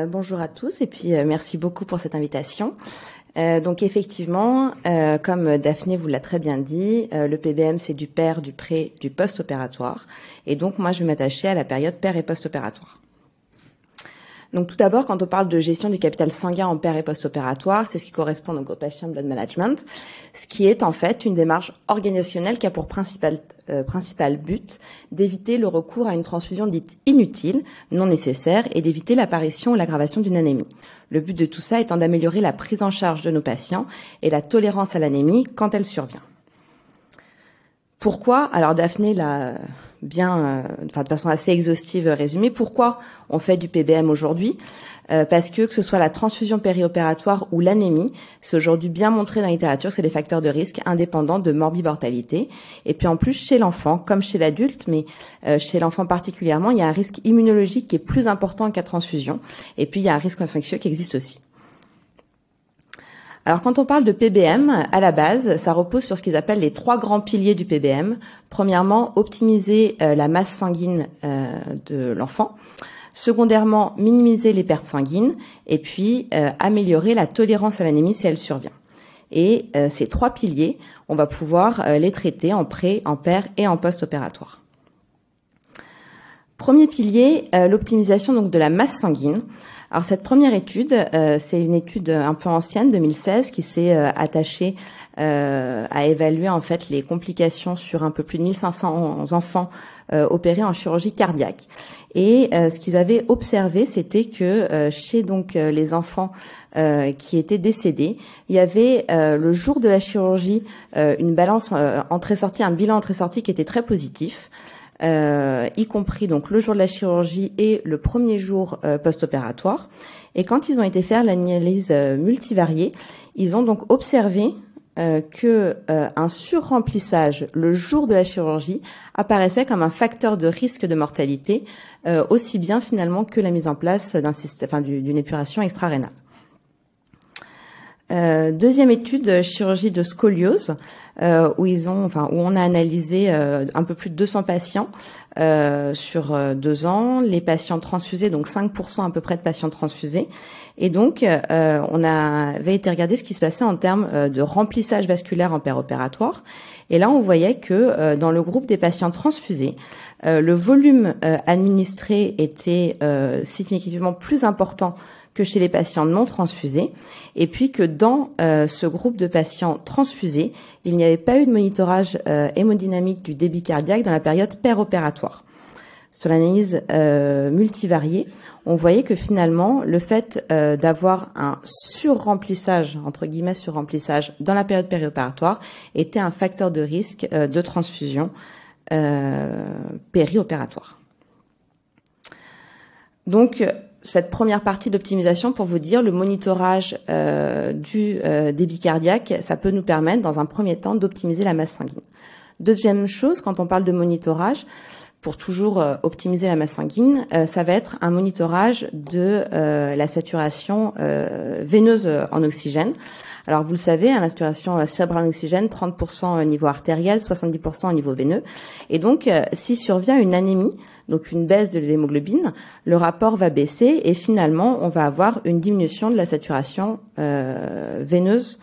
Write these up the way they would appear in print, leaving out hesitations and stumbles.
Bonjour à tous et puis merci beaucoup pour cette invitation. Donc effectivement, comme Daphné vous l'a très bien dit, le PBM c'est du per, du pré, du post-opératoire. Et donc moi je vais m'attacher à la période per et post-opératoire. Donc tout d'abord, quand on parle de gestion du capital sanguin en per et post-opératoire, c'est ce qui correspond donc au patient blood management, ce qui est en fait une démarche organisationnelle qui a pour principal but d'éviter le recours à une transfusion dite inutile, non nécessaire, et d'éviter l'apparition ou l'aggravation d'une anémie. Le but de tout ça étant d'améliorer la prise en charge de nos patients et la tolérance à l'anémie quand elle survient. Pourquoi? Alors Daphné l'a de façon assez exhaustive résumé, pourquoi on fait du PBM aujourd'hui, parce que ce soit la transfusion périopératoire ou l'anémie, c'est aujourd'hui bien montré dans la littérature que c'est des facteurs de risque indépendants de morbimortalité. Et puis en plus, chez l'enfant, comme chez l'adulte, mais chez l'enfant particulièrement, il y a un risque immunologique qui est plus important qu'à transfusion. Et puis il y a un risque infectieux qui existe aussi. Alors quand on parle de PBM, à la base, ça repose sur ce qu'ils appellent les 3 grands piliers du PBM. Premièrement, optimiser la masse sanguine de l'enfant. Secondairement, minimiser les pertes sanguines. Et puis, améliorer la tolérance à l'anémie si elle survient. Et ces 3 piliers, on va pouvoir les traiter en pré, en per et en post-opératoire. Premier pilier, l'optimisation donc de la masse sanguine. Alors cette première étude, c'est une étude un peu ancienne, 2016, qui s'est attachée à évaluer en fait les complications sur un peu plus de 1500 enfants opérés en chirurgie cardiaque. Et ce qu'ils avaient observé, c'était que chez donc les enfants qui étaient décédés, il y avait le jour de la chirurgie une balance entrée-sortie, un bilan entrée-sortie qui était très positif. Y compris donc le jour de la chirurgie et le premier jour post-opératoire. Et quand ils ont été faire l'analyse multivariée, ils ont donc observé que un surremplissage le jour de la chirurgie apparaissait comme un facteur de risque de mortalité, aussi bien finalement que la mise en place d'un système, d'une épuration extra-rénale. Deuxième étude, chirurgie de scoliose, où on a analysé un peu plus de 200 patients sur 2 ans, les patients transfusés, donc 5% à peu près de patients transfusés, et donc on avait été regarder ce qui se passait en termes de remplissage vasculaire en péropératoire, et là on voyait que dans le groupe des patients transfusés, le volume administré était significativement plus important que chez les patients non transfusés, et puis que dans ce groupe de patients transfusés, il n'y avait pas eu de monitorage hémodynamique du débit cardiaque dans la période péropératoire. Sur l'analyse multivariée, on voyait que finalement, le fait d'avoir un surremplissage, entre guillemets surremplissage, dans la période périopératoire était un facteur de risque de transfusion périopératoire. Donc, cette première partie d'optimisation, pour vous dire, le monitorage du débit cardiaque, ça peut nous permettre, dans un premier temps, d'optimiser la masse sanguine. Deuxième chose, quand on parle de monitorage, pour toujours optimiser la masse sanguine, ça va être un monitorage de la saturation veineuse en oxygène. Alors vous le savez, à la saturation cérébrale en oxygène, 30% au niveau artériel, 70% au niveau veineux. Et donc, si survient une anémie, donc une baisse de l'hémoglobine, le rapport va baisser et finalement, on va avoir une diminution de la saturation veineuse,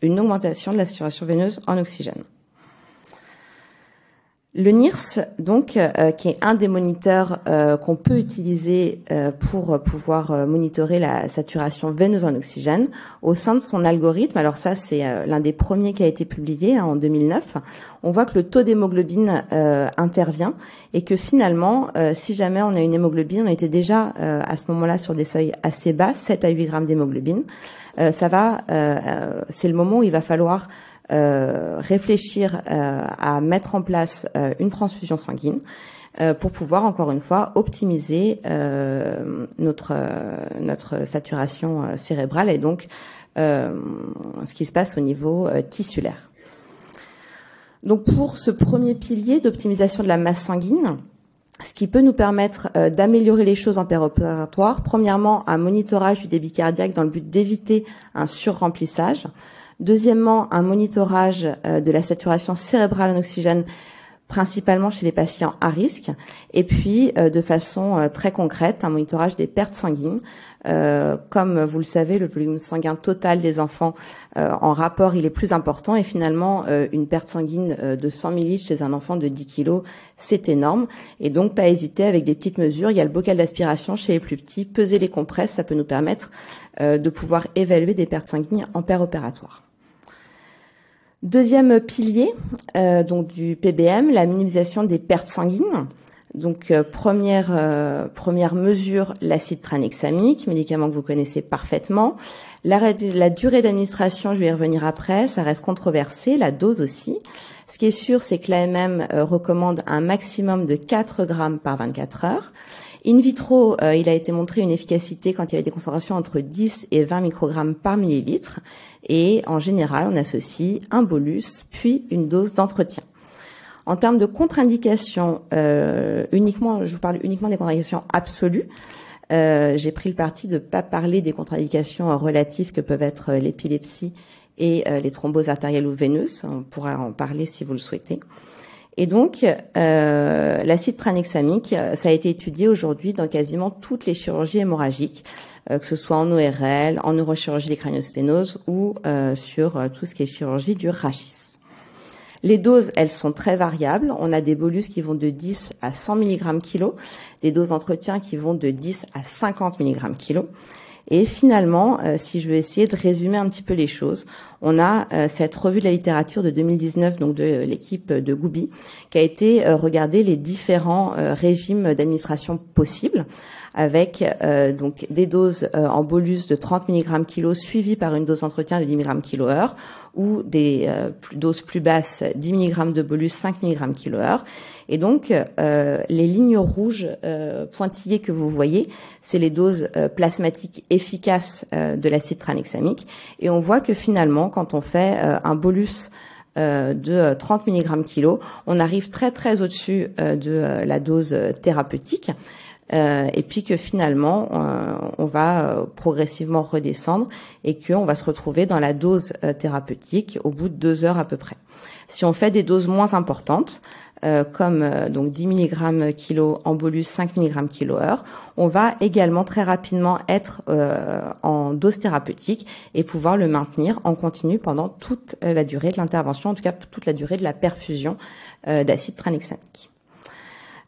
une augmentation de la saturation veineuse en oxygène. Le NIRS, donc, qui est un des moniteurs qu'on peut utiliser pour pouvoir monitorer la saturation veineuse en oxygène, au sein de son algorithme, alors ça c'est l'un des premiers qui a été publié en 2009, on voit que le taux d'hémoglobine intervient et que finalement, si jamais on a une hémoglobine, on était déjà à ce moment-là sur des seuils assez bas, 7 à 8 grammes d'hémoglobine, c'est le moment où il va falloir réfléchir à mettre en place une transfusion sanguine pour pouvoir encore une fois optimiser notre saturation cérébrale et donc ce qui se passe au niveau tissulaire. Donc pour ce premier pilier d'optimisation de la masse sanguine, ce qui peut nous permettre d'améliorer les choses en péropératoire, premièrement un monitorage du débit cardiaque dans le but d'éviter un surremplissage. Deuxièmement, un monitorage de la saturation cérébrale en oxygène, principalement chez les patients à risque, et puis de façon très concrète, un monitorage des pertes sanguines. Comme vous le savez, le volume sanguin total des enfants en rapport, il est plus important, et finalement, une perte sanguine de 100 ml chez un enfant de 10 kg, c'est énorme. Et donc, pas hésiter avec des petites mesures. Il y a le bocal d'aspiration chez les plus petits. Peser les compresses, ça peut nous permettre de pouvoir évaluer des pertes sanguines en péropératoire. Deuxième pilier donc du PBM, la minimisation des pertes sanguines. Donc première mesure, l'acide tranexamique, médicament que vous connaissez parfaitement. La durée d'administration, je vais y revenir après, ça reste controversé, la dose aussi. Ce qui est sûr, c'est que l'AMM recommande un maximum de 4 grammes par 24 heures. In vitro, il a été montré une efficacité quand il y avait des concentrations entre 10 et 20 microgrammes par millilitre. Et en général, on associe un bolus puis une dose d'entretien. En termes de contre-indications, je vous parle uniquement des contre-indications absolues. J'ai pris le parti de ne pas parler des contre-indications relatives que peuvent être l'épilepsie et les thromboses artérielles ou veineuses. On pourra en parler si vous le souhaitez. Et donc, l'acide tranexamique, ça a été étudié aujourd'hui dans quasiment toutes les chirurgies hémorragiques, que ce soit en ORL, en neurochirurgie des craniosténoses ou sur tout ce qui est chirurgie du rachis. Les doses, elles sont très variables. On a des bolus qui vont de 10 à 100 mg kg, des doses d'entretien qui vont de 10 à 50 mg kg. Et finalement, si je veux essayer de résumer un petit peu les choses, on a cette revue de la littérature de 2019, donc de l'équipe de Goubi, qui a été regarder les différents régimes d'administration possibles, avec donc des doses en bolus de 30 mg kg suivies par une dose d'entretien de 10 mg kg/h, ou des doses plus basses, 10 mg de bolus, 5 mg kg/h. Et donc, les lignes rouges pointillées que vous voyez, c'est les doses plasmatiques efficaces de l'acide tranexamique. Et on voit que finalement, quand on fait un bolus de 30 mg kg, on arrive très très au-dessus de la dose thérapeutique. Et puis que finalement, on va progressivement redescendre et qu'on va se retrouver dans la dose thérapeutique au bout de 2 heures à peu près. Si on fait des doses moins importantes, comme donc 10 mg kg en bolus, 5 mg kg/h, on va également très rapidement être en dose thérapeutique et pouvoir le maintenir en continu pendant toute la durée de l'intervention, en tout cas toute la durée de la perfusion d'acide tranexamique.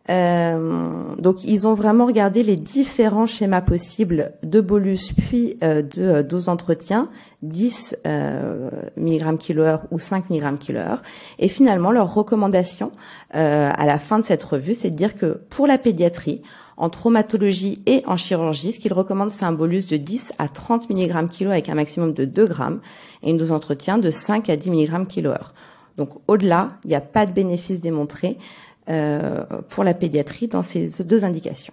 Donc ils ont vraiment regardé les différents schémas possibles de bolus puis de dose d'entretien, 10 mg kg/h ou 5 mg kg/h, et finalement leur recommandation à la fin de cette revue, c'est de dire que pour la pédiatrie, en traumatologie et en chirurgie, ce qu'ils recommandent, c'est un bolus de 10 à 30 mg kg avec un maximum de 2 grammes et une dose d'entretien de 5 à 10 mg kg/h. Donc au-delà, il n'y a pas de bénéfice démontré pour la pédiatrie dans ces deux indications.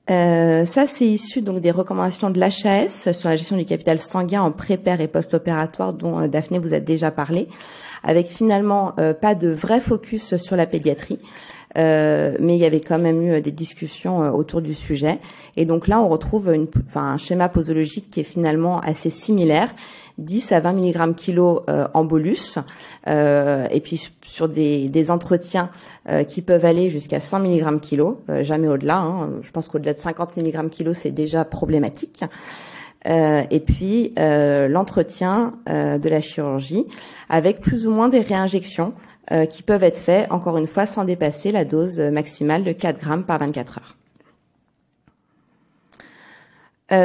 Ça, c'est issu donc des recommandations de l'HAS sur la gestion du capital sanguin en pré-pér et post-opératoire dont Daphné vous a déjà parlé, avec finalement pas de vrai focus sur la pédiatrie. Mais il y avait quand même eu des discussions autour du sujet. Et donc là, on retrouve un schéma posologique qui est finalement assez similaire, 10 à 20 mg kg en bolus, et puis sur des entretiens qui peuvent aller jusqu'à 100 mg kg, jamais au-delà. Hein. Je pense qu'au-delà de 50 mg kg, c'est déjà problématique. Et puis l'entretien de la chirurgie avec plus ou moins des réinjections qui peuvent être faits, encore une fois, sans dépasser la dose maximale de 4 grammes par 24 heures.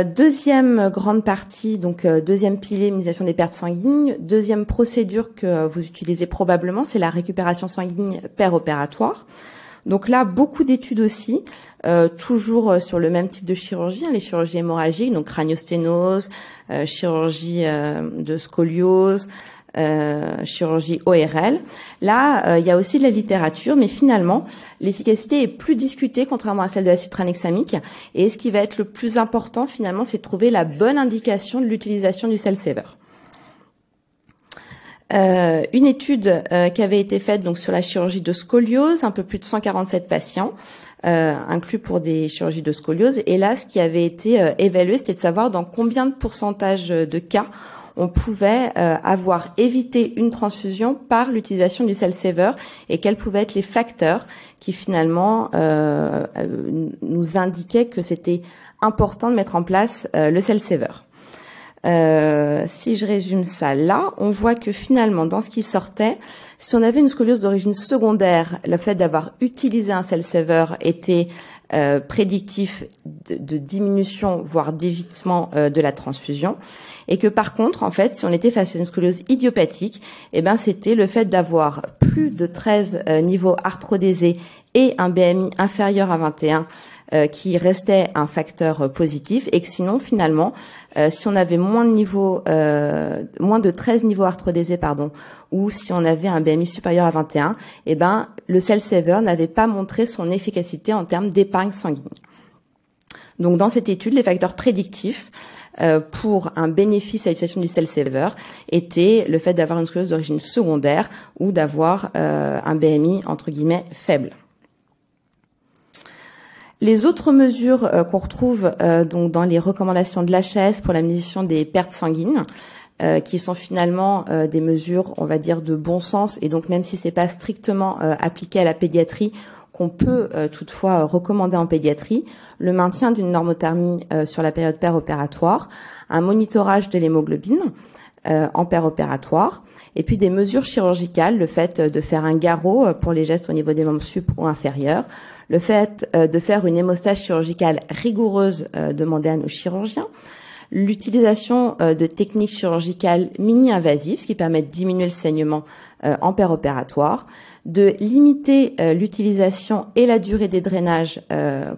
Deuxième grande partie, donc deuxième pilier, minimisation des pertes sanguines. Deuxième procédure que vous utilisez probablement, c'est la récupération sanguine péropératoire. Donc là, beaucoup d'études aussi, toujours sur le même type de chirurgie, les chirurgies hémorragiques, donc craniosténose, chirurgie de scoliose, chirurgie ORL. Là, il y a aussi de la littérature, mais finalement, l'efficacité est plus discutée contrairement à celle de l'acide tranexamique. Et ce qui va être le plus important, finalement, c'est de trouver la bonne indication de l'utilisation du cell saver. Une étude qui avait été faite donc sur la chirurgie de scoliose, un peu plus de 147 patients, inclus pour des chirurgies de scoliose. Et là, ce qui avait été évalué, c'était de savoir dans combien de pourcentage de cas on pouvait avoir évité une transfusion par l'utilisation du cell saver et quels pouvaient être les facteurs qui finalement nous indiquaient que c'était important de mettre en place le cell saver. Si je résume ça là, on voit que finalement, dans ce qui sortait, si on avait une scoliose d'origine secondaire, le fait d'avoir utilisé un cell saver était prédictif de diminution, voire d'évitement de la transfusion. Et que par contre, en fait, si on était face à une scoliose idiopathique, eh ben, c'était le fait d'avoir plus de 13 niveaux arthrodésés et un BMI inférieur à 21 qui restait un facteur positif, et que sinon, finalement, si on avait moins de 13 niveaux arthrodésés, ou si on avait un BMI supérieur à 21, eh ben, le cell saver n'avait pas montré son efficacité en termes d'épargne sanguine. Donc, dans cette étude, les facteurs prédictifs pour un bénéfice à l'utilisation du cell saver étaient le fait d'avoir une scoliose d'origine secondaire ou d'avoir un BMI entre guillemets faible. Les autres mesures qu'on retrouve donc dans les recommandations de l'HAS pour la diminution des pertes sanguines, qui sont finalement des mesures, on va dire, de bon sens, et donc même si c'est pas strictement appliqué à la pédiatrie, qu'on peut toutefois recommander en pédiatrie, le maintien d'une normothermie sur la période péropératoire, un monitorage de l'hémoglobine en péropératoire, et puis des mesures chirurgicales, le fait de faire un garrot pour les gestes au niveau des membres sup ou inférieurs, le fait de faire une hémostase chirurgicale rigoureuse demandée à nos chirurgiens, l'utilisation de techniques chirurgicales mini-invasives, ce qui permet de diminuer le saignement en péropératoire, de limiter l'utilisation et la durée des drainages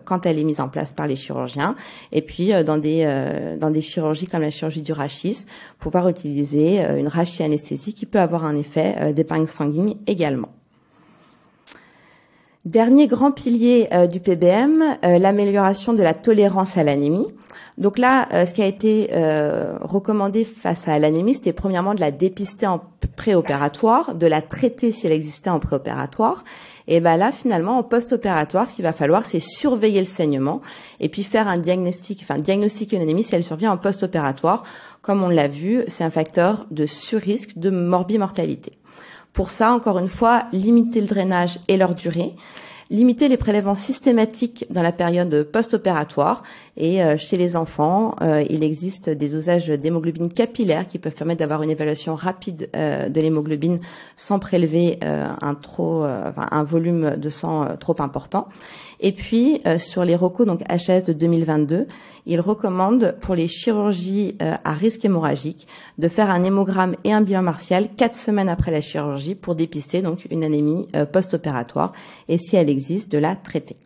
quand elle est mise en place par les chirurgiens, et puis dans des chirurgies comme la chirurgie du rachis, pouvoir utiliser une rachianesthésie qui peut avoir un effet d'épargne sanguine également. Dernier grand pilier du PBM, l'amélioration de la tolérance à l'anémie. Donc là, ce qui a été recommandé face à l'anémie, c'était premièrement de la dépister en préopératoire, de la traiter si elle existait en préopératoire. Et ben là, finalement, en post-opératoire, ce qu'il va falloir, c'est surveiller le saignement et puis faire un diagnostic, diagnostiquer une anémie si elle survient en post-opératoire. Comme on l'a vu, c'est un facteur de surrisque de morbimortalité. Pour ça, encore une fois, limiter le drainage et leur durée, limiter les prélèvements systématiques dans la période post-opératoire. Et chez les enfants, il existe des dosages d'hémoglobine capillaire qui peuvent permettre d'avoir une évaluation rapide de l'hémoglobine sans prélever un volume de sang trop important. Et puis, sur les recos, donc HAS de 2022, il recommande pour les chirurgies à risque hémorragique de faire un hémogramme et un bilan martial 4 semaines après la chirurgie pour dépister donc une anémie post-opératoire et si elle existe, de la traiter.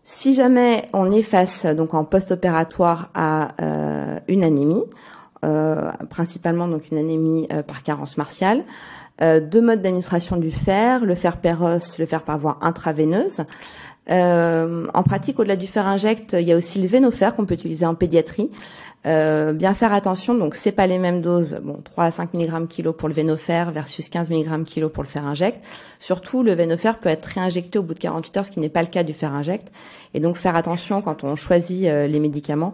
Si jamais on est face donc en post-opératoire à une anémie, principalement donc une anémie par carence martiale, deux modes d'administration du fer, le fer péros, le fer par voie intraveineuse. En pratique, au-delà du fer inject, il y a aussi le vénofer qu'on peut utiliser en pédiatrie. Bien faire attention, donc c'est pas les mêmes doses, 3 à 5 mg kg pour le vénofer versus 15 mg kg pour le fer inject. Surtout, le vénofer peut être réinjecté au bout de 48 heures, ce qui n'est pas le cas du fer inject. Et donc faire attention quand on choisit les médicaments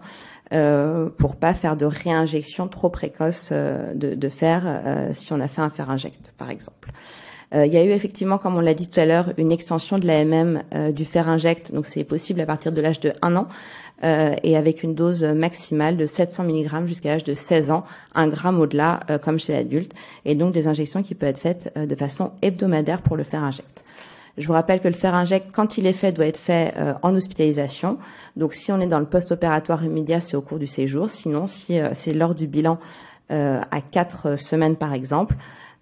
pour pas faire de réinjection trop précoce de fer si on a fait un fer inject, par exemple. Il y a eu effectivement, comme on l'a dit tout à l'heure, une extension de l'AMM du fer inject, donc c'est possible à partir de l'âge de 1 an, et avec une dose maximale de 700 mg jusqu'à l'âge de 16 ans, 1 gramme au-delà, comme chez l'adulte, et donc des injections qui peuvent être faites de façon hebdomadaire pour le fer inject. Je vous rappelle que le fer inject, quand il est fait, doit être fait en hospitalisation. Donc si on est dans le post-opératoire immédiat, c'est au cours du séjour. Sinon, si c'est lors du bilan à 4 semaines par exemple,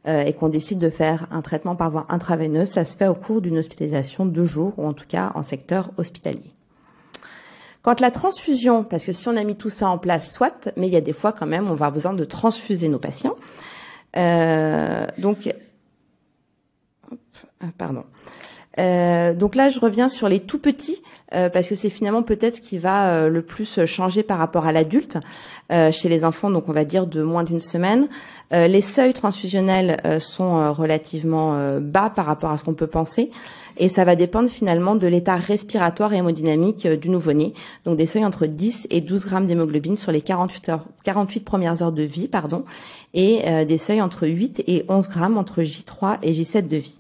et qu'on décide de faire un traitement par voie intraveineuse, ça se fait au cours d'une hospitalisation 2 jours, ou en tout cas en secteur hospitalier. Quant à la transfusion, parce que si on a mis tout ça en place, soit, mais il y a des fois quand même, on va avoir besoin de transfuser nos patients. Donc là, je reviens sur les tout petits, parce que c'est finalement peut-être ce qui va le plus changer par rapport à l'adulte. Chez les enfants, donc on va dire de moins d'une semaine, les seuils transfusionnels sont relativement bas par rapport à ce qu'on peut penser, et ça va dépendre finalement de l'état respiratoire et hémodynamique du nouveau-né. Donc des seuils entre 10 et 12 grammes d'hémoglobine sur les 48 premières heures de vie, et des seuils entre 8 et 11 grammes entre J3 et J7 de vie.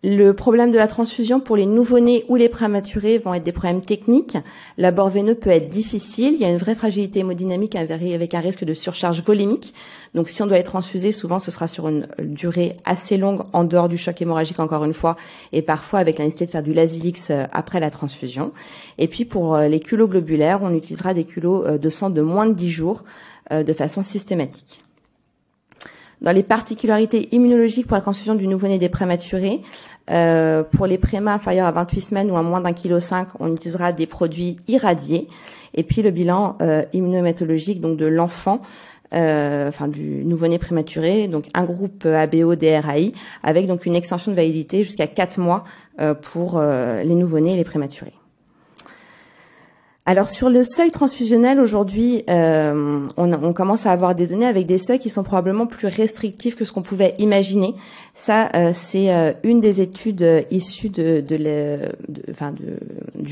Le problème de la transfusion pour les nouveau-nés ou les prématurés vont être des problèmes techniques. L'abord veineux peut être difficile. Il y a une vraie fragilité hémodynamique avec un risque de surcharge volémique. Donc, si on doit être transfusé, souvent, ce sera sur une durée assez longue en dehors du choc hémorragique, encore une fois, et parfois avec la nécessité de faire du Lasix après la transfusion. Et puis, pour les culots globulaires, on utilisera des culots de sang de moins de 10 jours de façon systématique. Dans les particularités immunologiques pour la transfusion du nouveau-né des prématurés, pour les prémas inférieurs à 28 semaines ou à moins d'1,5 kg, on utilisera des produits irradiés. Et puis le bilan immunohématologique donc de l'enfant, du nouveau-né prématuré, donc un groupe ABO DRAI avec donc une extension de validité jusqu'à 4 mois pour les nouveau-nés et les prématurés. Alors sur le seuil transfusionnel, aujourd'hui, on commence à avoir des données avec des seuils qui sont probablement plus restrictifs que ce qu'on pouvait imaginer. Ça, c'est une des études issues du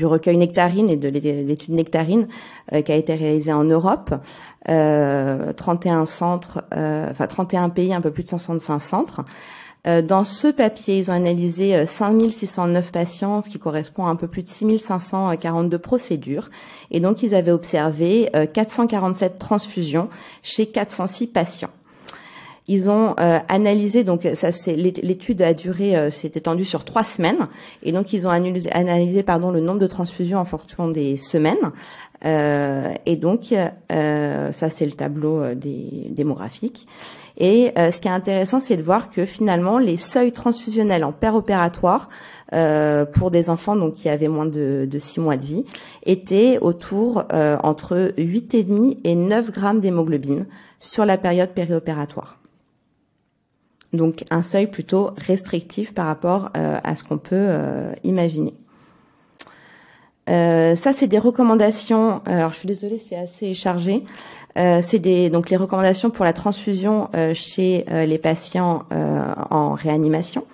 recueil Nectarine et de l'étude Nectarine qui a été réalisée en Europe. 31 centres, 31 pays, un peu plus de 165 centres. Dans ce papier, ils ont analysé 5609 patients, ce qui correspond à un peu plus de 6542 procédures. Et donc, ils avaient observé 447 transfusions chez 406 patients. Ils ont analysé, donc ça c'est l'étude a duré, s'est étendue sur 3 semaines, et donc ils ont analysé le nombre de transfusions en fonction des semaines. Et donc ça c'est le tableau démographique. Et ce qui est intéressant, c'est de voir que finalement les seuils transfusionnels en péropératoire pour des enfants donc qui avaient moins de 6 mois de vie étaient autour entre 8,5 et 9 grammes d'hémoglobine sur la période périopératoire. Donc un seuil plutôt restrictif par rapport à ce qu'on peut imaginer. Ça, c'est des recommandations. Alors, je suis désolée, c'est assez chargé. C'est donc les recommandations pour la transfusion chez les patients en réanimation.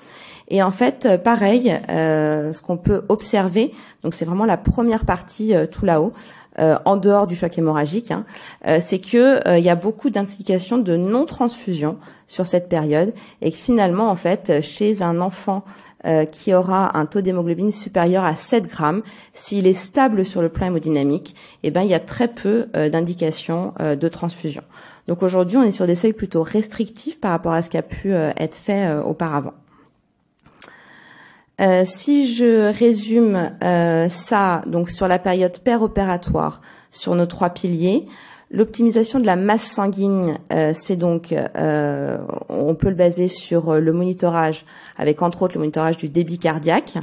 Et en fait, pareil, ce qu'on peut observer, donc c'est vraiment la première partie tout là-haut, en dehors du choc hémorragique, c'est que il y a beaucoup d'indications de non-transfusion sur cette période, et que finalement, en fait, chez un enfant qui aura un taux d'hémoglobine supérieur à 7 grammes, s'il est stable sur le plan hémodynamique, il y a très peu d'indications de transfusion. Donc aujourd'hui, on est sur des seuils plutôt restrictifs par rapport à ce qui a pu être fait auparavant. Si je résume ça, donc sur la période péropératoire, sur nos 3 piliers, l'optimisation de la masse sanguine, c'est donc, on peut le baser sur le monitorage, avec entre autres le monitorage du débit cardiaque.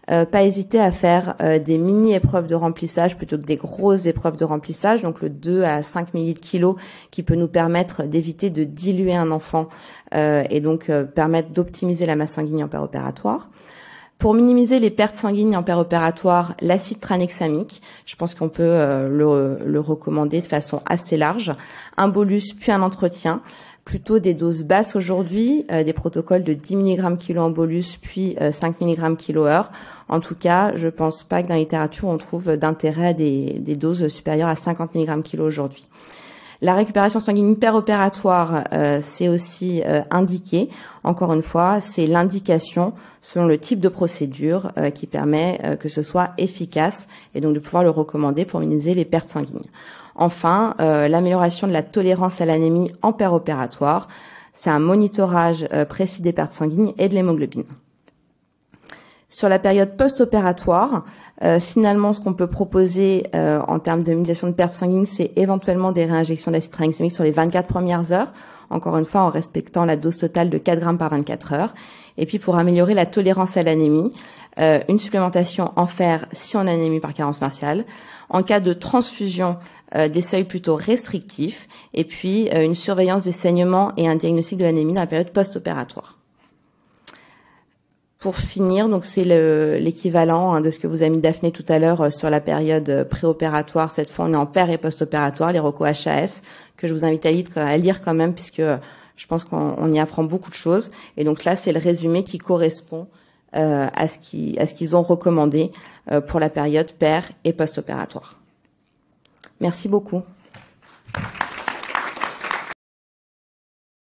Pas hésiter à faire des mini-épreuves de remplissage plutôt que des grosses épreuves de remplissage, donc le 2 à 5 millilitres qui peut nous permettre d'éviter de diluer un enfant et donc permettre d'optimiser la masse sanguine en péropératoire. Pour minimiser les pertes sanguines en péropératoire, l'acide tranexamique, je pense qu'on peut le recommander de façon assez large. Un bolus puis un entretien, plutôt des doses basses aujourd'hui, des protocoles de 10 mg kg en bolus puis 5 mg kg/h. En tout cas, je pense pas que dans la littérature on trouve d'intérêt à des doses supérieures à 50 mg kg aujourd'hui. La récupération sanguine péropératoire, c'est aussi indiqué. Encore une fois, c'est l'indication selon le type de procédure qui permet que ce soit efficace et donc de pouvoir le recommander pour minimiser les pertes sanguines. Enfin, l'amélioration de la tolérance à l'anémie en péropératoire, c'est un monitorage précis des pertes sanguines et de l'hémoglobine. Sur la période post-opératoire, finalement, ce qu'on peut proposer en termes de minimisation de pertes sanguines, c'est éventuellement des réinjections d'acide tranexamique sur les 24 premières heures, encore une fois en respectant la dose totale de 4 grammes par 24 heures. Et puis pour améliorer la tolérance à l'anémie, une supplémentation en fer si on a anémie par carence martiale. En cas de transfusion, des seuils plutôt restrictifs, et puis une surveillance des saignements et un diagnostic de l'anémie dans la période post-opératoire. Pour finir, donc c'est l'équivalent de ce que vous a mis Daphné tout à l'heure sur la période préopératoire. Cette fois, on est en pér- et post-opératoire, les recos HAS, que je vous invite à lire quand même, puisque je pense qu'on y apprend beaucoup de choses. Et donc là, c'est le résumé qui correspond à ce qu'ils ont recommandé pour la période pér- et post-opératoire. Merci beaucoup.